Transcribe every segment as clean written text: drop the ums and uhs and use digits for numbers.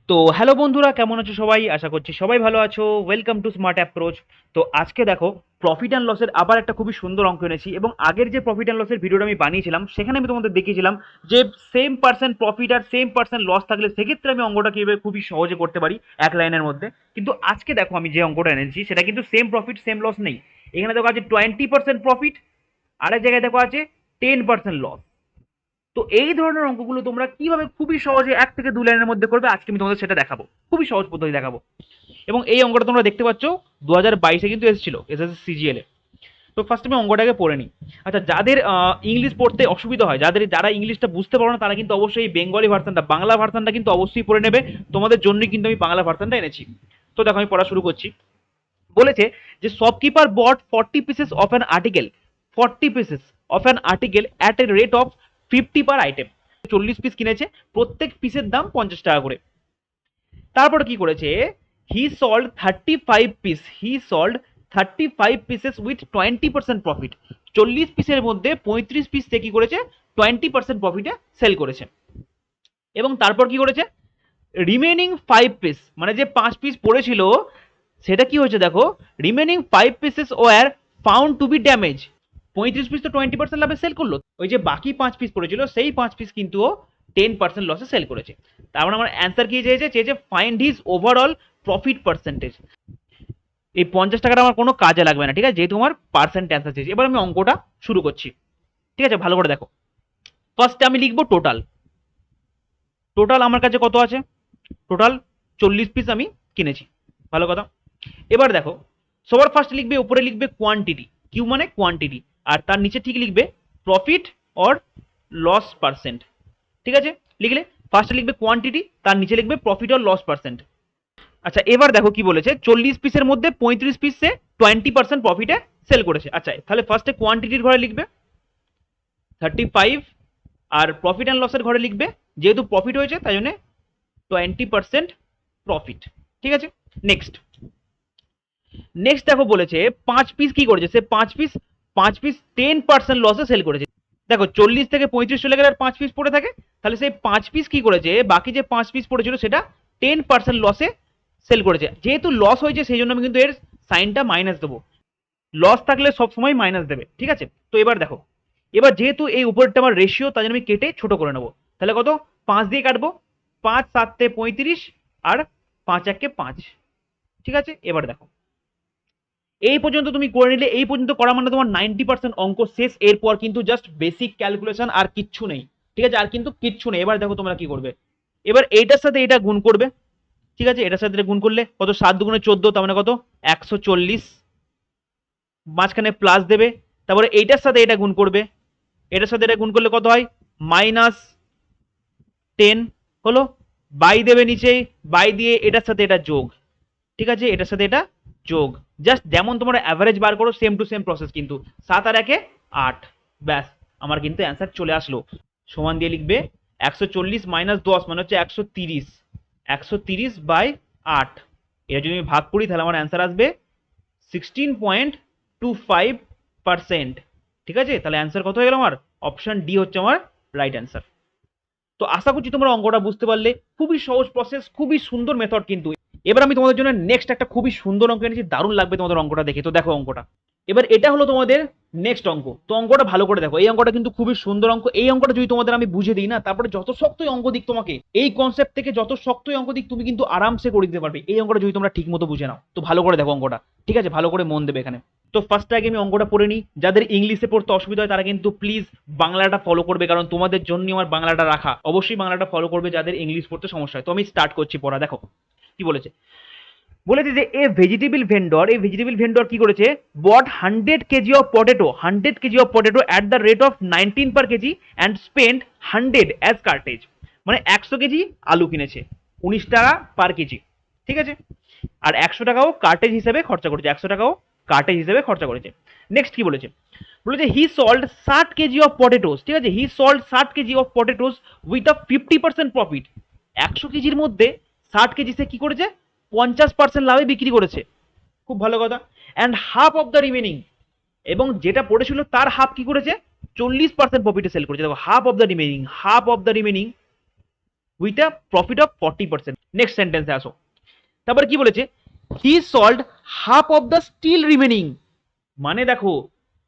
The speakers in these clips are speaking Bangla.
তো হ্যালো বন্ধুরা, কেমন আছো সবাই? আশা করছি সবাই ভালো আছো। Welcome to smart approach. তো আজকে দেখো, প্রফিট অ্যান্ড লসের আবার একটা খুবই সুন্দর অঙ্ক এনেছি, এবং আগের যে প্রফিট অ্যান্ড লসের ভিডিওটা আমি বানিয়েছিলাম সেখানে আমি তোমাদের দেখিয়েছিলাম যে সেম পার্সেন্ট প্রফিট আর সেম পার্সেন্ট লস থাকলে সেক্ষেত্রে আমি অঙ্কটা কীভাবে খুবই সহজে করতে পারি এক লাইনের মধ্যে। কিন্তু আজকে দেখো, আমি যে অঙ্কটা এনেছি সেটা কিন্তু সেম প্রফিট সেম লস নেই। এখানে দেখো আছে 20% প্রফিট, আরেক জায়গায় দেখো আছে 10% লস। তো এই ধরনের অঙ্কগুলো তোমরা কিভাবে খুবই সহজে 1 থেকে 2 লাইনের মধ্যে করবে, আজকে আমি তোমাদের সেটা দেখাবো। খুবই সহজ পদ্ধতি দেখাবো। এবং এই অঙ্কটা তোমরা দেখতে পাচ্ছ 2022-এ কিন্তু এসেছিল এসএসসি সিজিএল এ। তো ফার্স্ট আমি অঙ্কটাকে পড়ে নিই। আচ্ছা, যাদের ইংলিশ পড়তে অসুবিধা হয়, যারা ইংলিশটা বুঝতে পারো না, তারা কিন্তু অবশ্যই এই বেঙ্গলি ভার্সনটা, বাংলা ভার্সনটা কিন্তু অবশ্যই পড়ে নেবে। তোমাদের জন্যই কিন্তু আমি বাংলা ভার্সনটা এনেছি। তো দেখো, আমি পড়া শুরু করছি। বলেছে যে shopkeeper bought 40 pieces of an article, 40 pieces of an article at a rate of 50 per item. 40 piece কিনেছে, প্রত্যেক পিসের দাম 50 টাকা করে। তারপর কি করেছে, হি সল্ড 35 পিসেস উইথ 20% প্রফিট। 40 পিসের মধ্যে 35 পিস কি করেছে, 20% প্রফিটে সেল করেছে। এবং তারপর কি করেছে, রিমেনিং 5 পিস, মানে যে 5 পিস পড়েছিল সেটা কি হয়েছে দেখো, remaining 5 pieces were found to be damage. 35 piece তো 20% লাভে সেল করলো, ওই যে বাকি 5 পিস পড়েছিল সেই 5 পিস কিন্তু ও 10% লসে সেল করেছে। তারপর আমার অ্যান্সার কি চেয়েছে find his overall profit percentage. এই 50 টাকাটা আমার কোনো কাজে লাগবে না, ঠিক আছে, যেহেতু আমার পার্সেন্ট অ্যান্সার চেয়েছে। এবার আমি অঙ্কটা শুরু করছি, ঠিক আছে, ভালো করে দেখো। ফার্স্টে আমি লিখবো টোটাল। টোটাল আমার কাছে কত আছে, টোটাল 40 পিস আমি কিনেছি, ভালো কথা। এবার দেখো, সবার ফার্স্ট লিখবে, উপরে লিখবে কোয়ান্টিটি, কিউ মানে কোয়ান্টিটি, আর তার নিচে ঠিক লিখবে প্রফিট অর লস পার্সেন্ট, ঠিক আছে। লিখলে ফার্স্টে লিখবে কোয়ান্টিটি, তার নিচে লিখবে প্রফিট অর লস পার্সেন্ট। আচ্ছা, এবার দেখো কি বলেছে, 40 পিসের মধ্যে 35 পিস সে 20% প্রফিটে সেল করেছে। আচ্ছা, তাহলে ফার্স্টে কোয়ান্টিটির ঘরে লিখবে 35, আর প্রফিট অ্যান্ড লসের ঘরে লিখবে, যেহেতু প্রফিট হয়েছে তাই জন্য 20% প্রফিট, ঠিক আছে। নেক্সট নেক্সট দেখো, বলেছে 5 পিস কি করেছে, সে 5 পিস 10% লসে সেল করেছে। দেখো, 40 থেকে 35 চলে গেলে আর 5 পিস পড়ে থাকে, তাহলে সেই 5 পিস কি করেছে, বাকি যে 5 পিস পড়েছিল সেটা 10% লসে সেল করেছে। যেহেতু লস হয়েছে সেই জন্য আমি কিন্তু এর সাইনটা মাইনাস দেবো। লস থাকলে সবসময় মাইনাস দেবে, ঠিক আছে। তো এবার দেখো, এবার যেহেতু এই উপরটা আমার রেশিও, তাই জন্য আমি কেটে ছোট করে নেবো। তাহলে কত, 5 দিয়ে কাটবো, 5 7 35, আর 5 1 5, ঠিক আছে। এবার দেখো, এই পর্যন্ত তুমি করে নিলে, এই পর্যন্ত করা মানে তোমার 90% অঙ্ক শেষ। এরপর কিন্তু জাস্ট বেসিক ক্যালকুলেশন, আর কিচ্ছু নেই, ঠিক আছে, আর কিন্তু কিচ্ছু নেই। এবার দেখো তোমরা কি করবে, এবার এইটার সাথে এটা গুণ করবে, ঠিক আছে। এটার সাথে গুণ করলে কত, 7 দুগুণে 14, তার মানে কত 140, মাঝখানে প্লাস দেবে। তারপরে এইটার সাথে এটা গুণ করবে, এটার সাথে এটা গুণ করলে কত হয়, -10 হলো। বাই দেবে নিচে, বাই দিয়ে এটার সাথে এটা যোগ, ঠিক আছে, এটার সাথে এটা যোগ। জাস্ট যেমন তোমরা অ্যাভারেজ বার করো, সেম টু সেম প্রসেস কিন্তু। 7 আর 1 8, ব্যাস আমার কিন্তু অ্যান্সার চলে আসলো। সমান দিয়ে লিখবে 140 - 10 মানে হচ্ছে 130, 130/8। এটা যদি আমি ভাগ করি তাহলে আমার অ্যান্সার আসবে 16.25%, ঠিক আছে। তাহলে অ্যান্সার কত হয়ে গেল আমার, অপশন ডি হচ্ছে আমার রাইট অ্যান্সার। তো আশা করছি তোমরা অঙ্কটা বুঝতে পারলে। খুবই সহজ প্রসেস, খুবই সুন্দর মেথড কিন্তু। এবার আমি তোমাদের জন্য নেক্সট একটা খুবই সুন্দর অঙ্ক এনেছি, দারুণ লাগবে তোমাদের অঙ্কটা দেখে। তো দেখো অঙ্কটা, এবার এটা হলো তোমাদের নেক্সট অঙ্ক। তো অঙ্কটা ভালো করে দেখো, এই অঙ্কটা কিন্তু খুবই সুন্দর অঙ্ক। এই অঙ্কটা যদি তোমাদের আমি বুঝে দিই না, তারপরে যত শক্তই অঙ্ক দিক তোমাকে, এই কনসেপ্ট থেকে যত শক্তই অঙ্ক দিক তুমি কিন্তু আরামসে করে দিতে পারবে, এই অঙ্কটা যদি তোমরা ঠিক মতো বুঝে নাও। তো ভালো করে দেখো অঙ্কটা, ঠিক আছে, ভালো করে মন দেবে এখানে। তো ফার্স্ট আগে আমি অঙ্কটা পড়ে নিই। যাদের ইংলিশে পড়তে অসুবিধা হয় তারা কিন্তু প্লিজ বাংলাটা ফলো করবে, কারণ তোমাদের জন্য আমার বাংলাটা রাখা। অবশ্যই বাংলাটা ফলো করবে যাদের ইংলিশ পড়তে সমস্যা হয়। তো আমি স্টার্ট করছি পড়া। দেখো কি বলেছে, বলেছে যে এ ভেজিটেবল ভেন্ডর, এই ভেজিটেবল ভেন্ডর কি করেছে, বট 100 KG of potato, 100 KG of potato at the rate of 19 per KG and spend 100 as cartridge. মানে 100 কেজি আলু কিনেছে 19 টাকা পার কেজি, ঠিক আছে। আর 100 টাকাও কার্টেজ হিসেবে খরচা করেছে, 100 টাকাও কার্টেজ হিসেবে খরচা করেছে। নেক্সট কি বলেছে, বলেছে he sold 60 kg of potatoes, ঠিক আছে, he sold 60 kg of potatoes with a 50% profit. 100 কেজির মধ্যে 60 কেজি সে কি করেছে, 50% লাভে বিক্রি করেছে, খুব ভালো কথা। And half of the remaining, এবং যেটা পড়েছিল তার হাফ কি করেছে, 40% প্রফিটে সেল করেছে। দেখো, half of the remaining with a profit of 40%। Next সেন্টেন্সে আসো। তারপরে কি বলেছে, he sold half of the still remaining. মানে দেখো,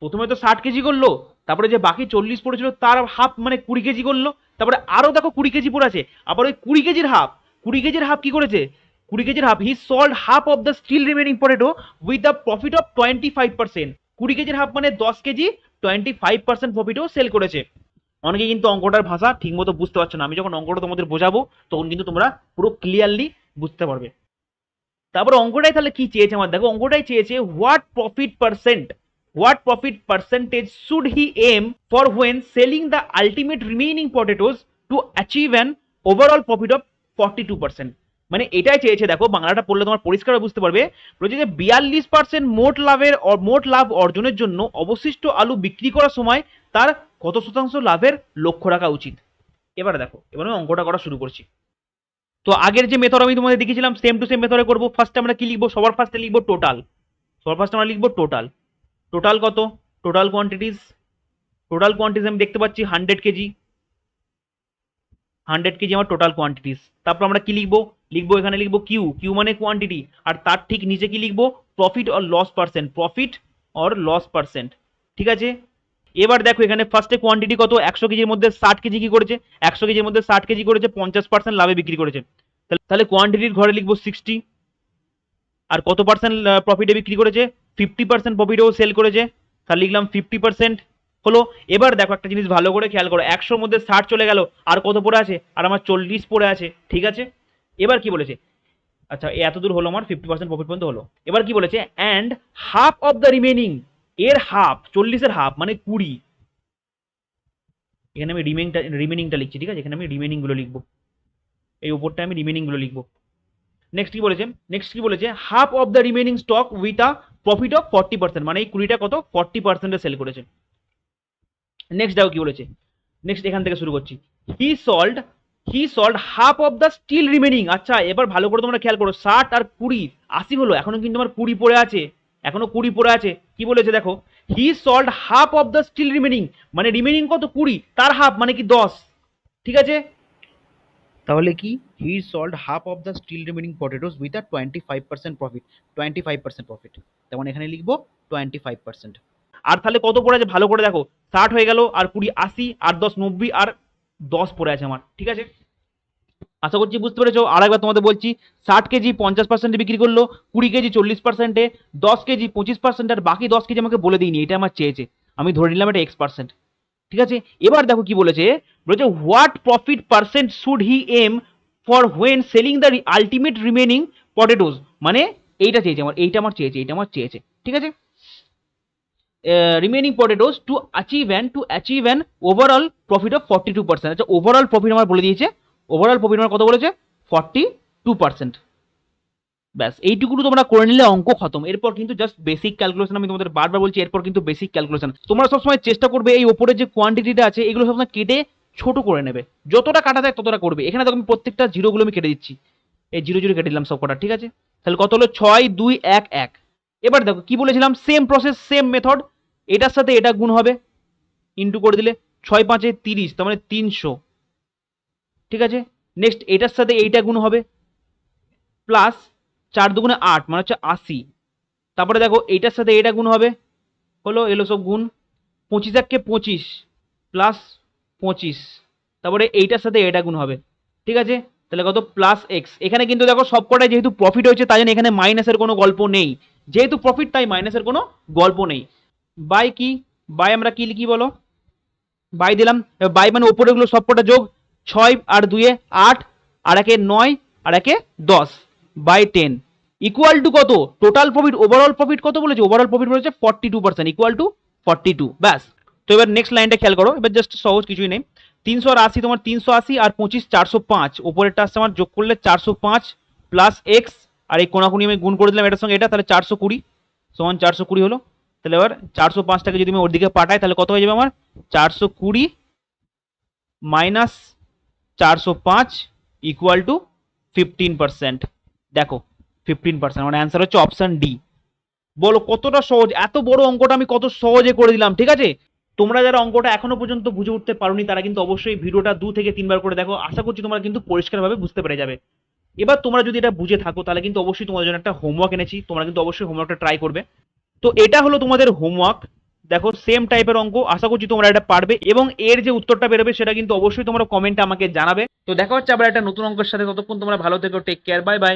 প্রথমে তো 60 কেজি করলো, তারপরে যে বাকি 40 পড়েছিল তার হাফ মানে 20 কেজি করলো, তারপরে আরো দেখো 20 কেজি পড়ে আছে, আবার ওই 20 কেজির হাফ, 20 কেজির হাফ কি করেছে, 20 কেজির half he sold half of the still remaining potato with the profit of 25%। 20 কেজির হাফ মানে 10 কেজি, 25% প্রফিটও সেল করেছে। অনেকে কিন্তু অঙ্কটার ভাষা ঠিক মতো বুঝতে পারছো না, আমি যখন অঙ্কটা তোমাদের বোঝাবো তখন কিন্তু তোমরা পুরো ক্লিয়ারলি বুঝতে পারবে। তারপর অঙ্কটাই তাহলে কি চেয়েছে আমার, দেখো অঙ্কটাই চেয়েছে what profit percentage should he aim for when selling the ultimate remaining potatoes to achieve an overall profit of 42%। মানে এটাই চেয়েছে, দেখো বাংলাটা পড়লে তোমার পরিষ্কার বুঝতে পারবে। বলছে যে 42% মোট লাভ অর্জনের জন্য অবশিষ্ট আলু বিক্রি করার সময় তার কত শতাংশ লাভের লক্ষ্য রাখা উচিত। এবার দেখো, এবার আমি অঙ্কটা করা শুরু করছি। তো আগের যে মেথড আমি তোমাদের দেখিয়েছিলাম সেম টু সেম মেথডে করবো। ফার্স্টে আমরা কি লিখবো, সবার ফার্স্টে লিখবো টোটাল। সবার ফার্স্টে আমরা লিখবো টোটাল। টোটাল কত, টোটাল কোয়ান্টিটিস আমি দেখতে পাচ্ছি 100 কেজি, 100 কেজি আমার টোটাল কোয়ান্টিটিস। তারপর আমরা কি লিখবো, এখানে লিখবো কিউ, মানে কোয়ান্টিটি, আর তার ঠিক নিচে কি লিখবো, প্রফিট অর লস পার্সেন্ট। ঠিক আছে, এবার দেখো এখানে ফার্স্টে কোয়ান্টিটি কত, 100 কেজির মধ্যে 60 কেজি কি করেছে, 100 কেজির মধ্যে 60 কেজি করেছে, 50% লাভে বিক্রি করেছে। তাহলে কোয়ান্টিটির ঘরে লিখবো 60, আর কত পার্সেন্ট প্রফিটে বিক্রি করেছে, 50% প্রফিটেও সেল করেছে, তাহলে লিখলাম 50% হলো। এবার দেখো একটা জিনিস ভালো করে খেয়াল করো, 100-র মধ্যে 60 চলে গেল, আর কত পড়ে আছে, আর আমার 40 পড়ে আছে। ঠিক আছে, এবার কি বলেছে, আচ্ছা এত দূর হলো, আমার 50% প্রফিট পর্যন্ত হলো। এবার কি বলেছে, and half of the remaining, এর হাফ, 40-এর হাফ মানে 20। এখানে আমি রিমেনিংটা লিখছি, ঠিক আছে, এখানে আমি রিমেনিং গুলো লিখবো, এই উপরটা আমি রিমেনিং গুলো লিখবো। নেক্সট কি বলেছে, half of the remaining stock with a profit of 40%, মানে এই 20টা কত 40% সেল করেছে। নেক্সট দেখো কি বলেছে, নেক্সট এখান থেকে শুরু করছি, he sold half of the still remaining. আচ্ছা এবার ভালো করে তোমরা খেয়াল করো, 60 আর 20 80 হলো, এখনো কিন্তু আমার 20 পড়ে আছে, কি বলেছে দেখো, he sold half of the still remaining, মানে রিমেনিং কত 20, তার হাফ মানে কি 10। ঠিক আছে, তাহলে কি, he sold half of the still remaining potatoes with a 25% profit, 25% profit, তেমন এখানে লিখবো 25%। আর তাহলে কত পড়ে আছে ভালো করে দেখো, 60 হয়ে গেল, আর 20 80, আর 10 90, আর 10 পড়ে আছে আমার। ঠিক আছে, আশা করছি বুঝতে পেরেছো। আর একবার তোমাদের বলছি, 60 কেজি 50% বিক্রি করলো, 20 কেজি 40%, 10 কেজি 25%, আর বাকি 10 কেজি আমাকে বলে দিইনি, এটা আমার চেয়েছে, আমি ধরে নিলাম এটা X%। ঠিক আছে, এবার দেখো কি বলেছে, what profit percent should he aim for when selling the ultimate remaining potatoes, মানে এইটা চেয়েছে আমার, এইটা আমার চেয়েছে। ঠিক আছে, remaining potatoes to achieve an overall profit of 42%। আচ্ছা ওভারঅল প্রফিট আমার বলে দিয়েছে, ওভারঅল প্রফিট আমার কত বলেছে, 42%। ব্যাস এইটুকু তোমরা করে নিলে অঙ্ক খতম। এরপর কিন্তু জাস্ট বেসিক ক্যালকুলেশন, আমি তোমাদের বারবার বলছি, এরপর কিন্তু বেসিক ক্যালকুলেশন। তোমরা সবসময় চেষ্টা করবে এই ওপরে যে কোয়ান্টিটিটা আছে এগুলো সবসময় কেটে ছোট করে নেবে, যতটা কাটা যায় ততটা করবে। এখানে দেখো আমি প্রত্যেকটা জিরোগুলো আমি কেটে দিচ্ছি, এই জিরো জিরো কেটে দিলাম সব কটা। ঠিক আছে, তাহলে কত হলো, 6 2 1 1। এবার দেখো কি বলেছিলাম, সেম প্রসেস সেম মেথড, এটার সাথে এটা গুণ হবে, ইন্টু করে দিলে 6 5 30, তার মানে 300। ঠিক আছে, নেক্সট এটার সাথে এইটা গুণ হবে, প্লাস 4 2 8, মানে হচ্ছে 80। তারপরে দেখো এইটার সাথে এটা গুণ হবে, হলো এলো সব গুণ, 25 1 25 প্লাস 25, তারপরে এইটার সাথে এটা গুণ হবে। ঠিক আছে, তাহলে কত, প্লাস এক্স। এখানে কিন্তু দেখো সবকটাই যেহেতু প্রফিট হয়েছে তাই জন্য এখানে মাইনাসের কোনো গল্প নেই, যেহেতু প্রফিট তাই মাইনাসের কোনো গল্প নেই। বাই কি, বাই আমরা কি লিখি বলো, বাই দিলাম, বাই মানে ওপরেগুলো সবকটা যোগ, 6 আর 2 8, আর 1 9, আর 1 10, বাই 10 ইকুয়াল টু কত, টোটাল প্রফিট ওভারঅল প্রফিট কত বলেছে, ওভারঅল প্রফিট বলেছে 42%, ইকুয়াল টু 42। ব্যাস, তো এবার নেক্সট লাইনটা খেয়াল করো, এবার জাস্ট সহজ কিছুই নেই, 380 তোমার 380 আর 25 405, ওপরেরটা আসছে আমার যোগ করলে 405 প্লাস এক্স, আর এই কোনাকুনি আমি গুণ করে দিলাম এটার সঙ্গে এটা, তাহলে 420 সমান 420 হলো। তাহলে এবার 405টাকে যদি আমি ওর দিকে পাঠাই তাহলে কত হয়ে যাবে আমার, 420 মাইনাস 405 ইকুয়াল টু 15%। দেখো 15%, মানে অ্যান্সার হচ্ছে অপশন ডি। বলো কতটা সহজ, এত বড় অঙ্কটা আমি কত সহজে করে দিলাম। ঠিক আছে, তোমরা যারা অঙ্কটা এখনো পর্যন্ত বুঝে উঠতে পারোনি তারা কিন্তু অবশ্যই ভিডিওটা 2 থেকে 3 বার করে দেখো, আশা করছি তোমরা কিন্তু পরিষ্কারভাবে বুঝতে পেরে যাবে। এবার তোমরা যদি এটা বুঝে থাকো তাহলে কিন্তু অবশ্যই তোমাদের জন্য একটা হোমওয়ার্ক এনেছি, তোমরা কিন্তু অবশ্যই হোমওয়ার্কটা ট্রাই করবে। তো এটা হলো তোমাদের হোমওয়ার্ক। দেখো সেম টাইপের অঙ্ক, আশা করছি তোমরা এটা পারবে এবং এর যে উত্তরটা বেরোবে সেটা কিন্তু অবশ্যই তোমরা কমেন্টে আমাকে জানাবে। তো দেখা হচ্ছে আবার একটা নতুন অঙ্কের সাথে, ততক্ষণ তোমরা ভালো থেকো, টেক কেয়ার, বাই বাই।